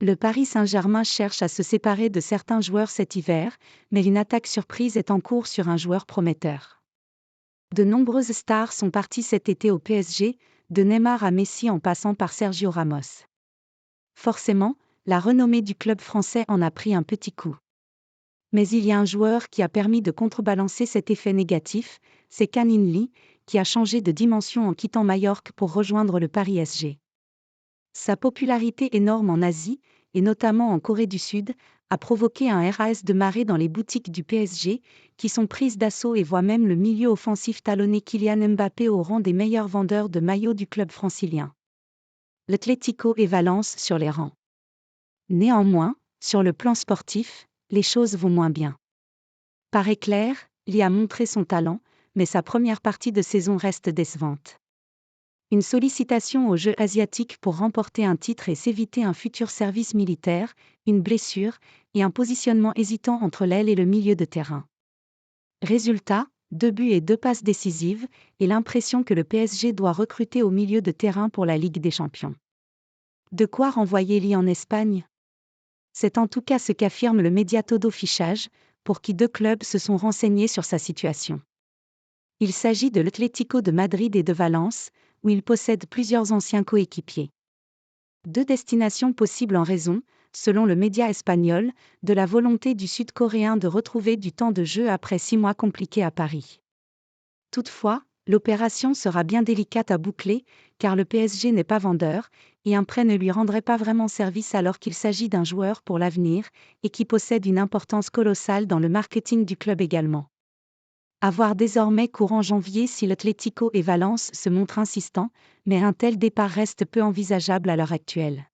Le Paris Saint-Germain cherche à se séparer de certains joueurs cet hiver, mais une attaque surprise est en cours sur un joueur prometteur. De nombreuses stars sont parties cet été au PSG, de Neymar à Messi en passant par Sergio Ramos. Forcément, la renommée du club français en a pris un petit coup. Mais il y a un joueur qui a permis de contrebalancer cet effet négatif, c'est Kang-in Lee, qui a changé de dimension en quittant Majorque pour rejoindre le Paris SG. Sa popularité énorme en Asie, et notamment en Corée du Sud, a provoqué un ras de marée dans les boutiques du PSG, qui sont prises d'assaut et voient même le milieu offensif talonner Kylian Mbappé au rang des meilleurs vendeurs de maillots du club francilien. L'Atlético et Valence sur les rangs. Néanmoins, sur le plan sportif, les choses vont moins bien. Paraît clair, Lee a montré son talent, mais sa première partie de saison reste décevante. Une sollicitation aux Jeux asiatiques pour remporter un titre et s'éviter un futur service militaire, une blessure, et un positionnement hésitant entre l'aile et le milieu de terrain. Résultat, 2 buts et 2 passes décisives, et l'impression que le PSG doit recruter au milieu de terrain pour la Ligue des Champions. De quoi renvoyer Lee en Espagne ? C'est en tout cas ce qu'affirme le média Todo Fichage, pour qui 2 clubs se sont renseignés sur sa situation. Il s'agit de l'Atlético de Madrid et de Valence, où il possède plusieurs anciens coéquipiers. 2 destinations possibles en raison, selon le média espagnol, de la volonté du Sud-Coréen de retrouver du temps de jeu après 6 mois compliqués à Paris. Toutefois, l'opération sera bien délicate à boucler, car le PSG n'est pas vendeur, et un prêt ne lui rendrait pas vraiment service alors qu'il s'agit d'un joueur pour l'avenir, et qui possède une importance colossale dans le marketing du club également. À voir désormais courant janvier si l'Atlético et Valence se montrent insistants, mais un tel départ reste peu envisageable à l'heure actuelle.